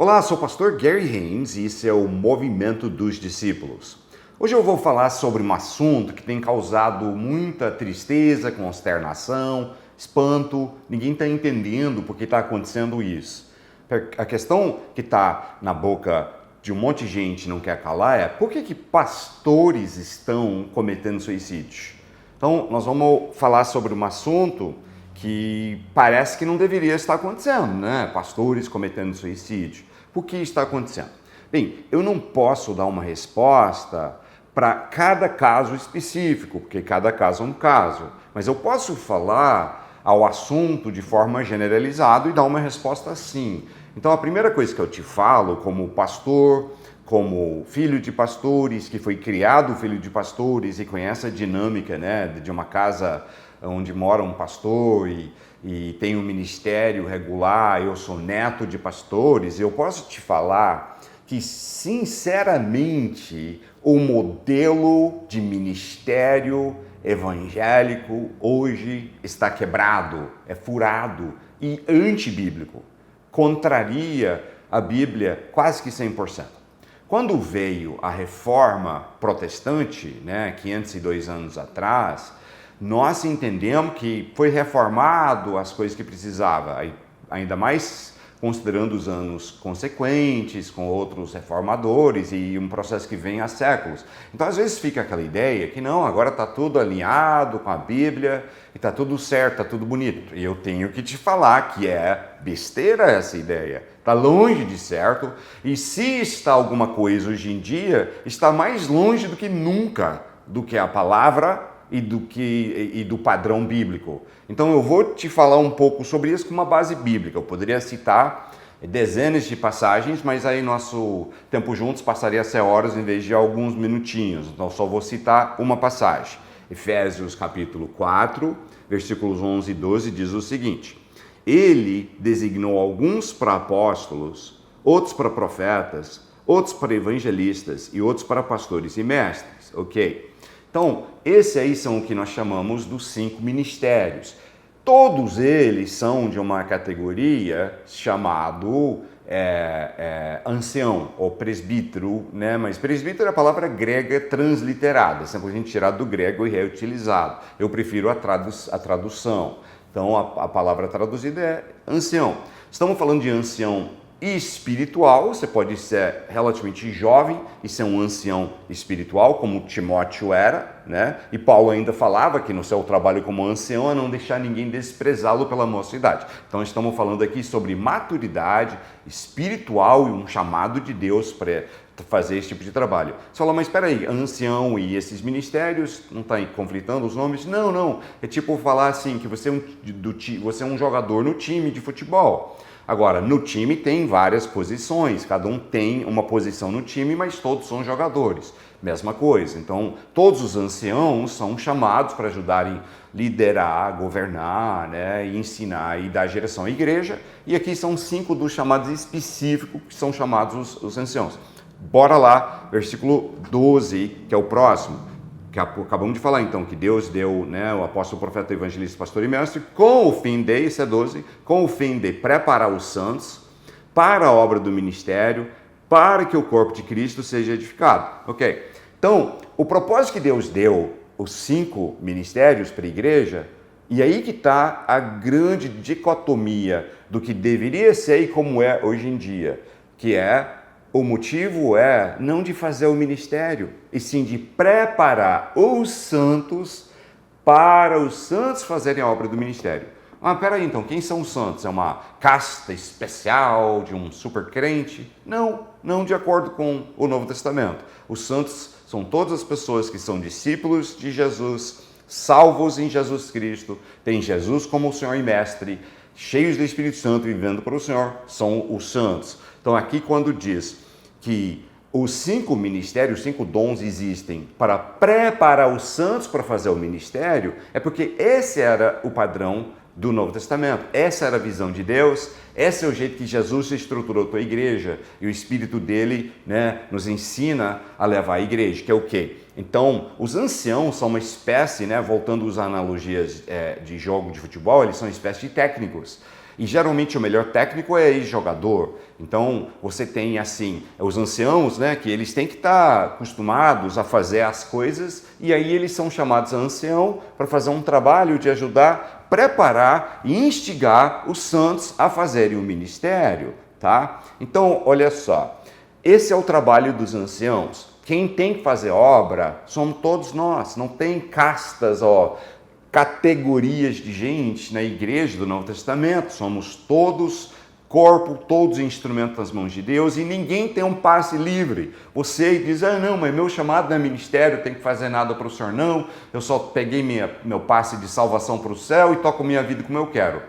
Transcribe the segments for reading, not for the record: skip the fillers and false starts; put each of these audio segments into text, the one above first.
Olá, sou o pastor Gary Haynes e esse é o Movimento dos Discípulos. Hoje eu vou falar sobre um assunto que tem causado muita tristeza, consternação, espanto. Ninguém está entendendo por que está acontecendo isso. A questão que está na boca de um monte de gente e não quer calar é por que pastores estão cometendo suicídio? Então, nós vamos falar sobre um assunto que parece que não deveria estar acontecendo, né? Pastores cometendo suicídio. Por que está acontecendo? Bem, eu não posso dar uma resposta para cada caso específico, porque cada caso é um caso, mas eu posso falar ao assunto de forma generalizada e dar uma resposta sim. Então, a primeira coisa que eu te falo, como pastor, como filho de pastores, que foi criado filho de pastores e conhece a dinâmica, né, de uma casa onde mora um pastor e tem um ministério regular, eu sou neto de pastores, eu posso te falar que, sinceramente, o modelo de ministério evangélico hoje está quebrado, é furado e antibíblico. Contraria a Bíblia quase que 100%. Quando veio a reforma protestante, né, 502 anos atrás, nós entendemos que foi reformado as coisas que precisava, ainda mais considerando os anos consequentes, com outros reformadores e um processo que vem há séculos. Então, às vezes fica aquela ideia que não, agora está tudo alinhado com a Bíblia e está tudo certo, está tudo bonito. E eu tenho que te falar que é besteira essa ideia. Está longe de certo, e se está alguma coisa hoje em dia, está mais longe do que nunca do que a palavra e do padrão bíblico. Então eu vou te falar um pouco sobre isso com uma base bíblica. Eu poderia citar dezenas de passagens, mas aí nosso tempo juntos passaria a ser horas em vez de alguns minutinhos. Então só vou citar uma passagem. Efésios capítulo 4, versículos 11 e 12 diz o seguinte: Ele designou alguns para apóstolos, outros para profetas, outros para evangelistas e outros para pastores e mestres. Ok? Então, esses aí são o que nós chamamos dos 5 ministérios. Todos eles são de uma categoria chamado ancião ou presbítero, né? Mas presbítero é a palavra grega transliterada, simplesmente tirada do grego e reutilizado. Eu prefiro a tradução. Então, a palavra traduzida é ancião. Estamos falando de ancião espiritual, você pode ser relativamente jovem e ser um ancião espiritual, como Timóteo era, né? E Paulo ainda falava que no seu trabalho como ancião é não deixar ninguém desprezá-lo pela mocidade. Então estamos falando aqui sobre maturidade espiritual e um chamado de Deus para fazer esse tipo de trabalho. Você fala, mas espera aí, ancião e esses ministérios, não está conflitando os nomes? Não. É tipo falar assim, que você é um jogador no time de futebol. Agora, no time tem várias posições, cada um tem uma posição no time, mas todos são jogadores. Mesma coisa. Então, todos os anciãos são chamados para ajudarem a liderar, governar, né, e ensinar e dar direção à igreja. E aqui são 5 dos chamados específicos que são chamados os anciãos. Bora lá, versículo 12, que é o próximo. Que acabamos de falar então, que Deus deu, né, o apóstolo, profeta, evangelista, pastor e mestre, com o fim de, esse é 12, com o fim de preparar os santos para a obra do ministério, para que o corpo de Cristo seja edificado. Ok? Então, o propósito que Deus deu, os 5 ministérios para a igreja, e aí que está a grande dicotomia do que deveria ser e como é hoje em dia, que é o motivo é não de fazer o ministério, e sim de preparar os santos para os santos fazerem a obra do ministério. Ah, peraí, então, quem são os santos? É uma casta especial de um super crente? Não de acordo com o Novo Testamento. Os santos são todas as pessoas que são discípulos de Jesus, salvos em Jesus Cristo, têm Jesus como o Senhor e Mestre, cheios do Espírito Santo e vivendo para o Senhor, são os santos. Então aqui quando diz que os 5 ministérios, os 5 dons existem para preparar os santos para fazer o ministério, é porque esse era o padrão do Novo Testamento. Essa era a visão de Deus, esse é o jeito que Jesus estruturou a tua igreja e o Espírito dele, né, nos ensina a levar a igreja, que é o quê? Então, os anciãos são uma espécie, né, voltando às analogias de jogo de futebol, eles são uma espécie de técnicos. E geralmente o melhor técnico é ex-jogador. Então você tem assim, os anciãos, né, que eles têm que estar acostumados a fazer as coisas e aí eles são chamados a ancião para fazer um trabalho de ajudar, preparar e instigar os santos a fazerem o ministério, tá? Então, olha só, esse é o trabalho dos anciãos. Quem tem que fazer obra somos todos nós, não tem castas, categorias de gente na igreja do Novo Testamento, somos todos corpo, todos instrumentos nas mãos de Deus e ninguém tem um passe livre. Você diz, não, mas meu chamado não é ministério, eu tenho que fazer nada para o Senhor não, eu só peguei meu passe de salvação para o céu e toco minha vida como eu quero.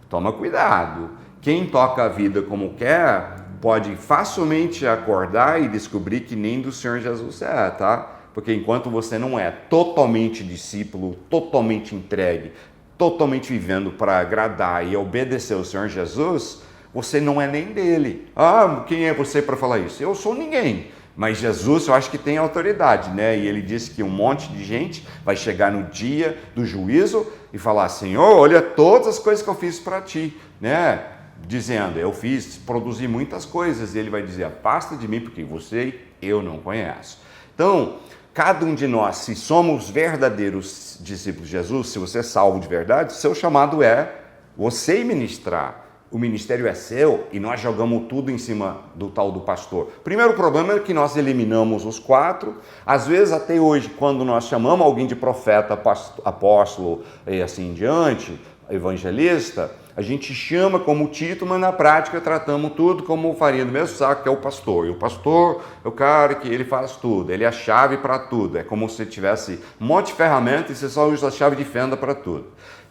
Toma cuidado, quem toca a vida como quer pode facilmente acordar e descobrir que nem do Senhor Jesus é, tá? Porque enquanto você não é totalmente discípulo, totalmente entregue, totalmente vivendo para agradar e obedecer ao Senhor Jesus, você não é nem dele. Quem é você para falar isso? Eu sou ninguém. Mas Jesus, eu acho que tem autoridade, né? E ele disse que um monte de gente vai chegar no dia do juízo e falar, Senhor, olha todas as coisas que eu fiz para ti, né? Dizendo, produzi muitas coisas. E ele vai dizer, afasta de mim, porque você eu não conheço. Então, cada um de nós, se somos verdadeiros discípulos de Jesus, se você é salvo de verdade, seu chamado é você ministrar. O ministério é seu e nós jogamos tudo em cima do tal do pastor. Primeiro problema é que nós eliminamos os 4. Às vezes, até hoje, quando nós chamamos alguém de profeta, apóstolo e assim em diante, evangelista, a gente chama como título, mas na prática tratamos tudo como farinha do mesmo saco, que é o pastor. E o pastor é o cara que ele faz tudo, ele é a chave para tudo. É como se você tivesse um monte de ferramentas e você só usa a chave de fenda para tudo.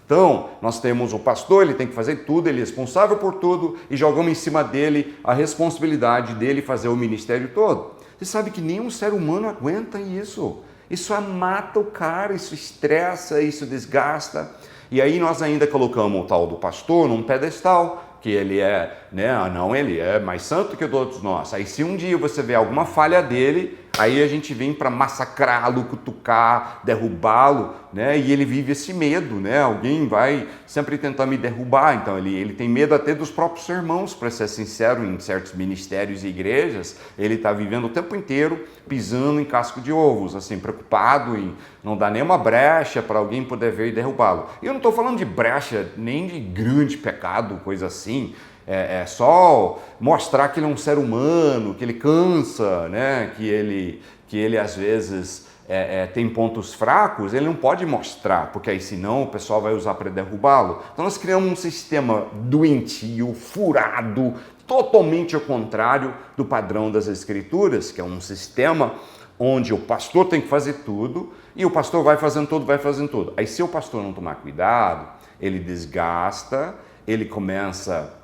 Então, nós temos o pastor, ele tem que fazer tudo, ele é responsável por tudo e jogamos em cima dele a responsabilidade dele fazer o ministério todo. Você sabe que nenhum ser humano aguenta isso. Isso mata o cara, isso estressa, isso desgasta. E aí nós ainda colocamos o tal do pastor num pedestal, que ele é, ele é mais santo que todos nós. Aí se um dia você vê alguma falha dele, aí a gente vem para massacrá-lo, cutucar, derrubá-lo, né? E ele vive esse medo, né? Alguém vai sempre tentar me derrubar, então ele tem medo até dos próprios irmãos, para ser sincero, em certos ministérios e igrejas, ele está vivendo o tempo inteiro pisando em casco de ovos, assim, preocupado em não dar nenhuma brecha para alguém poder ver e derrubá-lo. E eu não estou falando de brecha, nem de grande pecado, coisa assim, é só mostrar que ele é um ser humano, que ele cansa, né? que ele às vezes tem pontos fracos, ele não pode mostrar, porque aí senão o pessoal vai usar para derrubá-lo. Então nós criamos um sistema doentio, furado, totalmente ao contrário do padrão das Escrituras, que é um sistema onde o pastor tem que fazer tudo e o pastor vai fazendo tudo. Aí se o pastor não tomar cuidado, ele desgasta, ele começa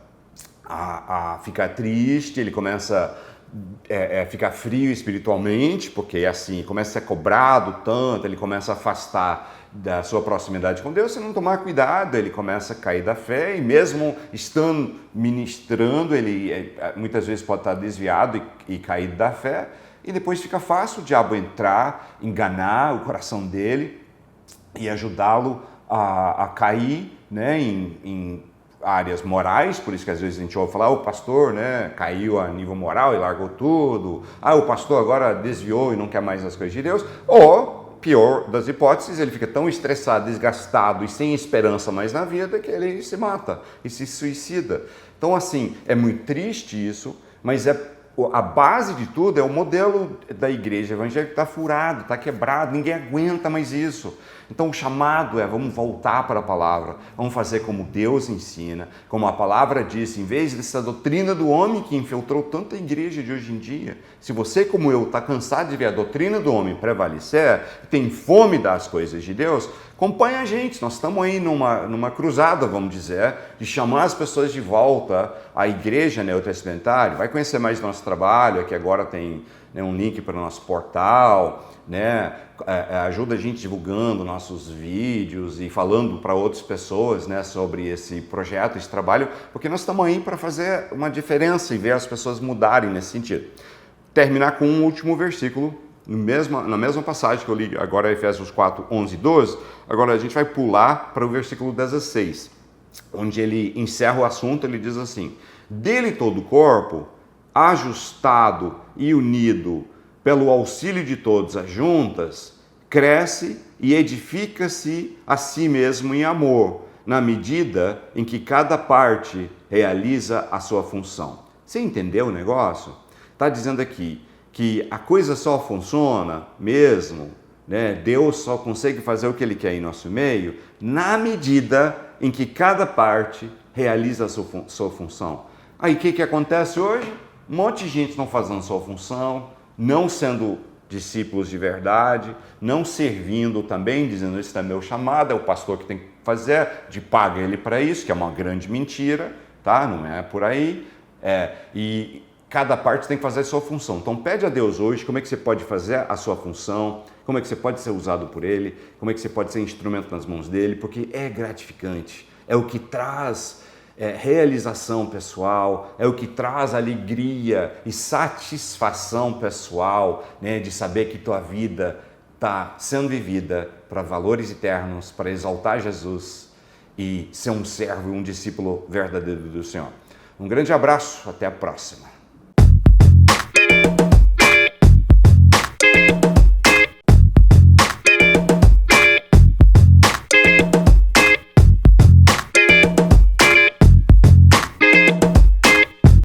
a ficar triste, ele começa a ficar frio espiritualmente, porque assim, começa a ser cobrado tanto, ele começa a afastar da sua proximidade com Deus. Se não tomar cuidado, ele começa a cair da fé e mesmo estando ministrando, ele muitas vezes pode estar desviado e caído da fé e depois fica fácil o diabo entrar, enganar o coração dele e ajudá-lo a cair, né, em áreas morais. Por isso que às vezes a gente ouve falar, o pastor, né, caiu a nível moral e largou tudo, o pastor agora desviou e não quer mais as coisas de Deus, ou, pior das hipóteses, ele fica tão estressado, desgastado e sem esperança mais na vida que ele se mata e se suicida. Então assim, é muito triste isso, mas a base de tudo é o modelo da igreja evangélica que está furado, está quebrado, ninguém aguenta mais isso. Então o chamado vamos voltar para a palavra, vamos fazer como Deus ensina, como a palavra diz, em vez dessa doutrina do homem que infiltrou tanta igreja de hoje em dia. Se você, como eu, está cansado de ver a doutrina do homem prevalecer, tem fome das coisas de Deus, acompanhe a gente. Nós estamos aí numa cruzada, vamos dizer, de chamar as pessoas de volta à igreja neotestamentária. Vai conhecer mais do nosso trabalho, aqui agora tem um link para o nosso portal, né? Ajuda a gente divulgando nossos vídeos e falando para outras pessoas, né, sobre esse projeto, esse trabalho, porque nós estamos aí para fazer uma diferença e ver as pessoas mudarem nesse sentido. Terminar com um último versículo, na mesma passagem que eu li agora, Efésios 4, 11 e 12, agora a gente vai pular para o versículo 16. onde ele encerra o assunto, ele diz assim: dele todo o corpo, ajustado e unido pelo auxílio de todas as juntas, cresce e edifica-se a si mesmo em amor, na medida em que cada parte realiza a sua função. Você entendeu o negócio? Está dizendo aqui que a coisa só funciona mesmo, né? Deus só consegue fazer o que Ele quer em nosso meio, na medida em que cada parte realiza a sua função. Aí o que acontece hoje? Um monte de gente não fazendo sua função, não sendo discípulos de verdade, não servindo também, dizendo esse é meu chamado, é o pastor que tem que fazer, de paga ele para isso, que é uma grande mentira, tá? Não é por aí. E cada parte tem que fazer a sua função. Então pede a Deus hoje como é que você pode fazer a sua função, como é que você pode ser usado por Ele, como é que você pode ser instrumento nas mãos dEle, porque é gratificante, é o que traz realização pessoal, é o que traz alegria e satisfação pessoal, né, de saber que tua vida está sendo vivida para valores eternos, para exaltar Jesus e ser um servo e um discípulo verdadeiro do Senhor. Um grande abraço, até a próxima.